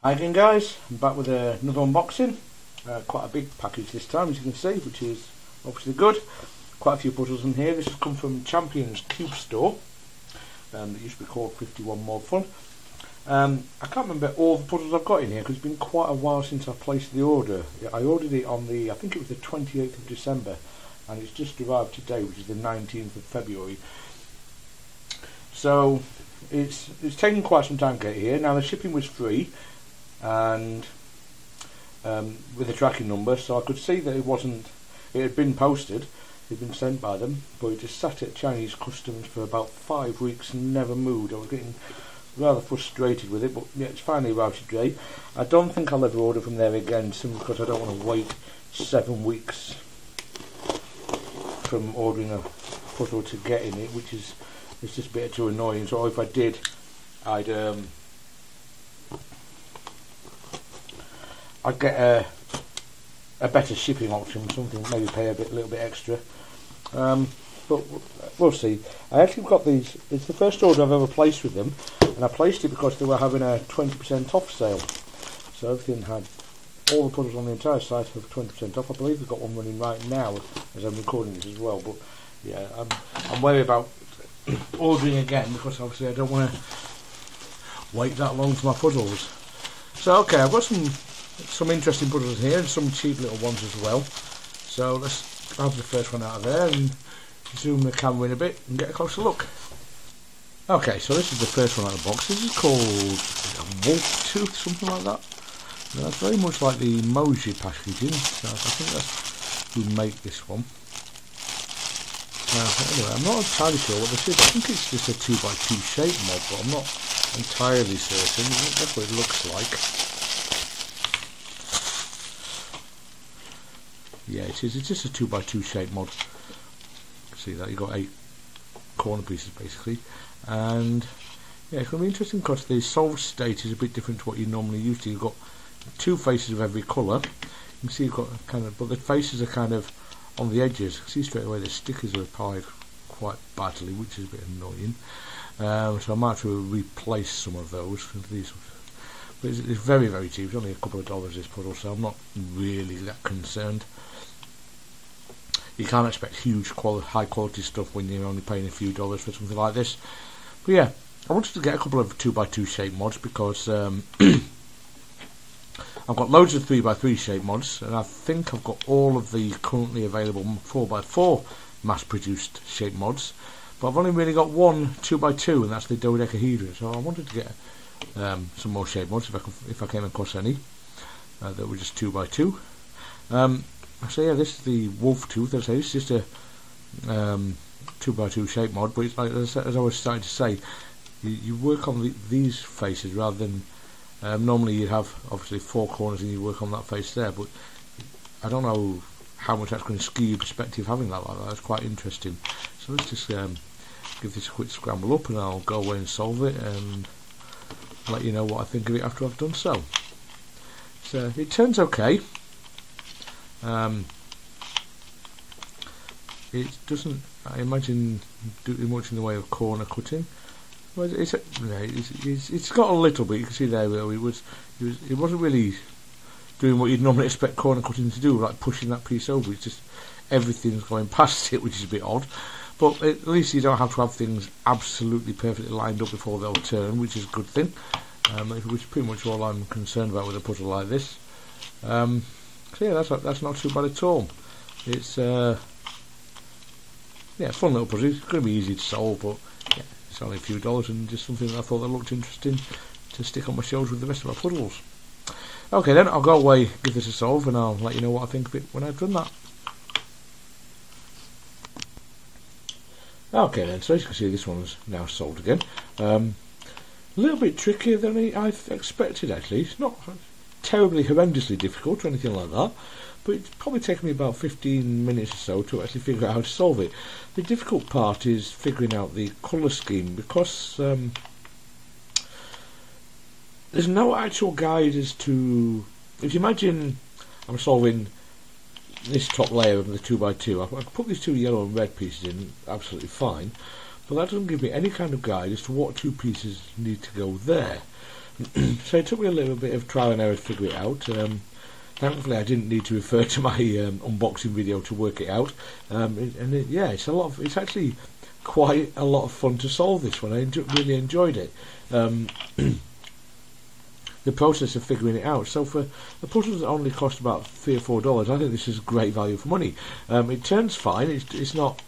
Hi again guys, I'm back with another unboxing. Quite a big package this time, as you can see, which is obviously good. Quite a few puzzles in here. This has come from Champion's Cube Store. That used to be called 51 More Fun. I can't remember all the puzzles I've got in here because it's been quite a while since I placed the order. I ordered it on I think it was the 28th of December, and it's just arrived today, which is the 19th of February. So it's taken quite some time to get here. Now the shipping was free, and with a tracking number, so I could see that it had been posted, it had been sent by them, but it just sat at Chinese customs for about 5 weeks and never moved. I was getting rather frustrated with it, but yeah, it's finally arrived today. I don't think I'll ever order from there again, simply because I don't want to wait 7 weeks from ordering a puzzle to getting it, which is just a bit too annoying. So if I did, I'd get a better shipping option, something, maybe pay a little bit extra. But we'll see. I actually got these. It's the first order I've ever placed with them, and I placed it because they were having a 20% off sale. So everything had, all the puzzles on the entire site have 20% off. I believe they've got one running right now as I'm recording this as well. But yeah, I'm wary about ordering again because obviously I don't want to wait that long for my puzzles. So okay, I've got some interesting puzzles here and some cheap little ones as well. So let's grab the first one out of there and zoom the camera in a bit and get a closer look. Okay, so this is the first one out of the box. This is called Wolf Tooth, something like that. Now, that's very much like the Mozhi packaging, so I think that's who make this one. Anyway, I'm not entirely sure what this is. I think it's just a 2x2 shape mod, but I'm not entirely certain. That's what it looks like. Yeah, it is. It's just a 2x2 shape mod. See that you've got 8 corner pieces basically, and yeah, it's going to be interesting because the solved state is a bit different to what you're normally used to. You've got 2 faces of every colour. You can see you've got but the faces are kind of on the edges. You can see straight away the stickers are applied quite badly, which is a bit annoying. So I might have to replace some of those. But it's very, very cheap. It's only a couple of dollars this puzzle, so I'm not really that concerned. You can't expect huge high quality stuff when you're only paying a few dollars for something like this. But yeah, I wanted to get a couple of 2x2 shape mods because I've got loads of 3x3 shape mods, and I think I've got all of the currently available 4x4 mass produced shape mods, but I've only really got one 2x2, and that's the dodecahedron. So I wanted to get some more shape mods if I came across any that were just 2x2. So yeah, this is the Wolf Tooth. As I say, it's just a 2x2 shape mod, but it's like, as I was starting to say, you work on these faces rather than normally you have obviously 4 corners and you work on that face there, but I don't know how much that's going to skew your perspective having that like that. That's quite interesting. So let's just give this a quick scramble up, and I'll go away and solve it and let you know what I think of it after I've done so. So it turns okay. It doesn't, I imagine, do much in the way of corner cutting. Well, it's got a little bit. You can see there where it wasn't really doing what you'd normally expect corner cutting to do, like pushing that piece over. It's just everything's going past it, which is a bit odd. But at least you don't have to have things absolutely perfectly lined up before they'll turn, which is a good thing. Which is pretty much all I'm concerned about with a puzzle like this. So yeah, that's not too bad at all. It's yeah, fun little puzzle. It's going to be easy to solve, but yeah, it's only a few dollars and just something that I thought that looked interesting to stick on my shelves with the rest of my puzzles. Okay then, I'll go away, give this a solve, and I'll let you know what I think of it when I've done that. Okay then, so as you can see, this one's now solved again. A little bit trickier than I expected actually. It's not terribly horrendously difficult or anything like that, but it's probably taken me about 15 minutes or so to actually figure out how to solve it. The difficult part is figuring out the colour scheme, because there's no actual guide as to, if you imagine I'm solving this top layer of the 2x2, I can put these 2 yellow and red pieces in absolutely fine, but that doesn't give me any kind of guide as to what 2 pieces need to go there. So it took me a little bit of trial and error to figure it out. Thankfully, I didn't need to refer to my unboxing video to work it out. Yeah, it's actually quite a lot of fun to solve this one. I really enjoyed it. The process of figuring it out. So for the puzzles that only cost about $3 or $4, I think this is great value for money. It turns fine. It's not,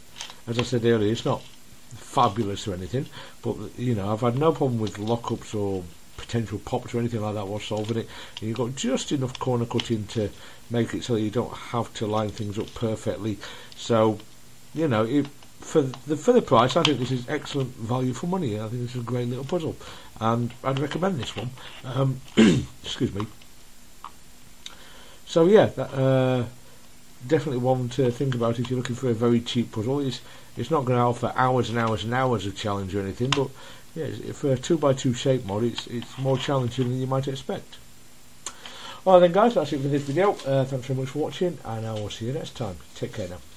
as I said earlier, it's not fabulous or anything, but you know, I've had no problem with lockups or potential pops or anything like that while solving it. And you've got just enough corner cutting to make it so that you don't have to line things up perfectly. So, you know, for the price, I think this is excellent value for money. I think this is a great little puzzle, and I'd recommend this one. Excuse me. So yeah, definitely one to think about if you're looking for a very cheap puzzle. It's not going to offer hours and hours and hours of challenge or anything, but yeah, for a 2x2 shape mod, it's more challenging than you might expect. Alright then guys, that's it for this video. Thanks very much for watching, and I will see you next time. Take care now.